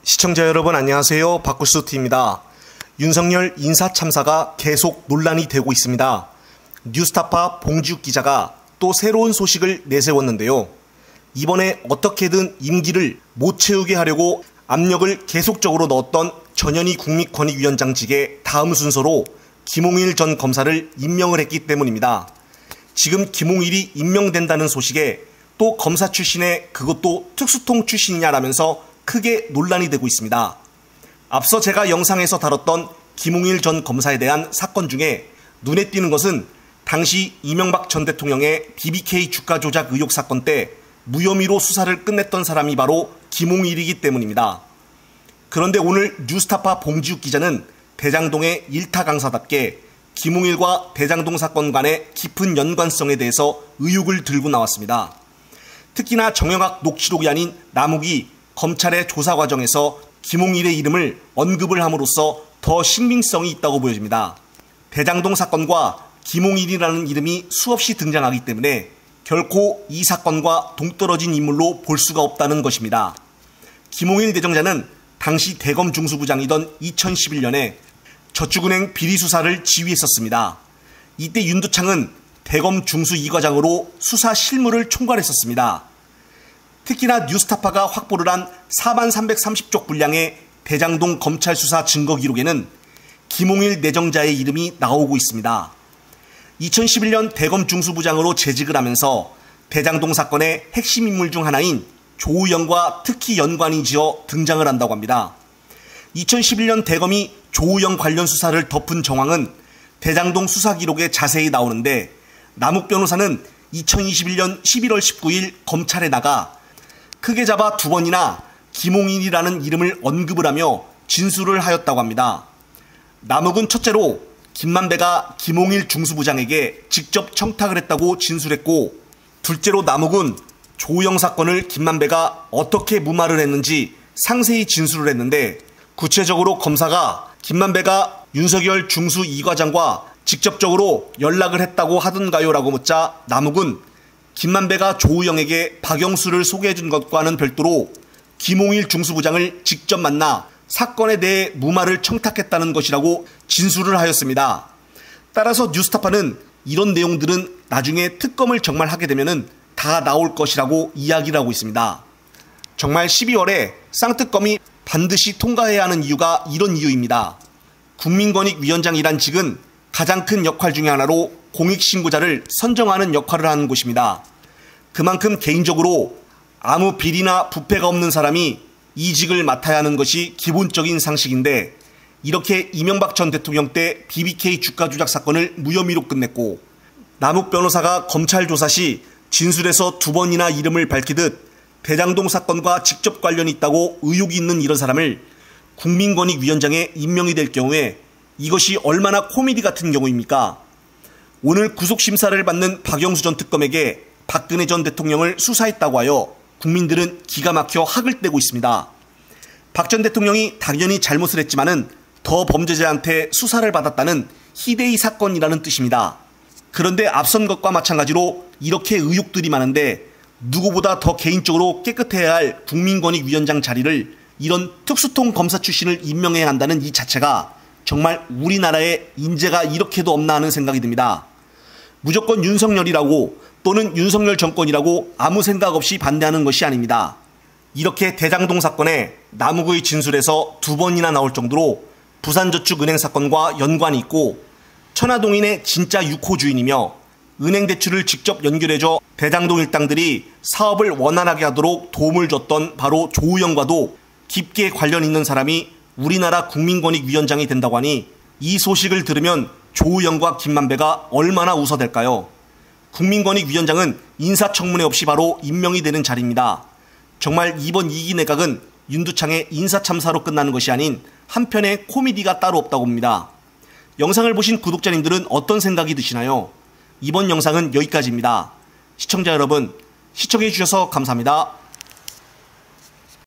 시청자 여러분 안녕하세요. 박구스TV입니다. 윤석열 인사참사가 계속 논란이 되고 있습니다. 뉴스타파 봉지욱 기자가 또 새로운 소식을 내세웠는데요. 이번에 어떻게든 임기를 못 채우게 하려고 압력을 계속적으로 넣었던 전현희 국민권익위원장직의 다음 순서로 김홍일 전 검사를 임명을 했기 때문입니다. 지금 김홍일이 임명된다는 소식에 또 검사 출신의 그것도 특수통 출신이냐라면서 크게 논란이 되고 있습니다. 앞서 제가 영상에서 다뤘던 김홍일 전 검사에 대한 사건 중에 눈에 띄는 것은 당시 이명박 전 대통령의 BBK 주가 조작 의혹 사건 때 무혐의로 수사를 끝냈던 사람이 바로 김홍일이기 때문입니다. 그런데 오늘 뉴스타파 봉지욱 기자는 대장동의 일타 강사답게 김홍일과 대장동 사건 간의 깊은 연관성에 대해서 의혹을 들고 나왔습니다. 특히나 정영학 녹취록이 아닌 남욱이 검찰의 조사 과정에서 김홍일의 이름을 언급을 함으로써 더 신빙성이 있다고 보여집니다. 대장동 사건과 김홍일이라는 이름이 수없이 등장하기 때문에 결코 이 사건과 동떨어진 인물로 볼 수가 없다는 것입니다. 김홍일 대정자는 당시 대검 중수부장이던 2011년에 저축은행 비리 수사를 지휘했었습니다. 이때 윤두창은 대검 중수 2과장으로 수사 실무를 총괄했었습니다. 특히나 뉴스타파가 확보를 한 4330쪽 분량의 대장동 검찰 수사 증거 기록에는 김홍일 내정자의 이름이 나오고 있습니다. 2011년 대검 중수부장으로 재직을 하면서 대장동 사건의 핵심 인물 중 하나인 조우영과 특히 연관이 지어 등장을 한다고 합니다. 2011년 대검이 조우영 관련 수사를 덮은 정황은 대장동 수사 기록에 자세히 나오는데 남욱 변호사는 2021년 11월 19일 검찰에 나가 크게 잡아 2번이나 김홍일이라는 이름을 언급을 하며 진술을 하였다고 합니다. 남욱은 첫째로 김만배가 김홍일 중수부장에게 직접 청탁을 했다고 진술했고, 둘째로 남욱은 조우영 사건을 김만배가 어떻게 무마를 했는지 상세히 진술을 했는데, 구체적으로 검사가 김만배가 윤석열 중수 2과장과 직접적으로 연락을 했다고 하던가요? 라고 묻자 남욱은 김만배가 조우영에게 박영수를 소개해준 것과는 별도로 김홍일 중수부장을 직접 만나 사건에 대해 무마를 청탁했다는 것이라고 진술을 하였습니다. 따라서 뉴스타파는 이런 내용들은 나중에 특검을 정말 하게 되면 다 나올 것이라고 이야기를 하고 있습니다. 정말 12월에 쌍특검이 반드시 통과해야 하는 이유가 이런 이유입니다. 국민권익위원장이란 직은 가장 큰 역할 중에 하나로 공익신고자를 선정하는 역할을 하는 곳입니다. 그만큼 개인적으로 아무 비리나 부패가 없는 사람이 이 직을 맡아야 하는 것이 기본적인 상식인데, 이렇게 이명박 전 대통령 때 BBK 주가 조작 사건을 무혐의로 끝냈고, 남욱 변호사가 검찰 조사 시 진술에서 2번이나 이름을 밝히듯 대장동 사건과 직접 관련이 있다고 의혹이 있는 이런 사람을 국민권익위원장에 임명이 될 경우에 이것이 얼마나 코미디 같은 경우입니까? 오늘 구속심사를 받는 박영수 전 특검에게 박근혜 전 대통령을 수사했다고 하여 국민들은 기가 막혀 학을 떼고 있습니다. 박 전 대통령이 당연히 잘못을 했지만은 더 범죄자한테 수사를 받았다는 희대의 사건이라는 뜻입니다. 그런데 앞선 것과 마찬가지로 이렇게 의혹들이 많은데 누구보다 더 개인적으로 깨끗해야 할 국민권익위원장 자리를 이런 특수통 검사 출신을 임명해야 한다는 이 자체가 정말 우리나라에 인재가 이렇게도 없나 하는 생각이 듭니다. 무조건 윤석열이라고 또는 윤석열 정권이라고 아무 생각 없이 반대하는 것이 아닙니다. 이렇게 대장동 사건에 남욱의 진술에서 2번이나 나올 정도로 부산저축은행 사건과 연관이 있고, 천화동인의 진짜 6호 주인이며 은행 대출을 직접 연결해줘 대장동 일당들이 사업을 원활하게 하도록 도움을 줬던 바로 조우영과도 깊게 관련 있는 사람이 우리나라 국민권익위원장이 된다고 하니 이 소식을 들으면 조우영과 김만배가 얼마나 웃어댈까요? 국민권익위원장은 인사청문회 없이 바로 임명이 되는 자리입니다. 정말 이번 2기 내각은 윤두창의 인사참사로 끝나는 것이 아닌 한편의 코미디가 따로 없다고 봅니다. 영상을 보신 구독자님들은 어떤 생각이 드시나요? 이번 영상은 여기까지입니다. 시청자 여러분, 시청해 주셔서 감사합니다.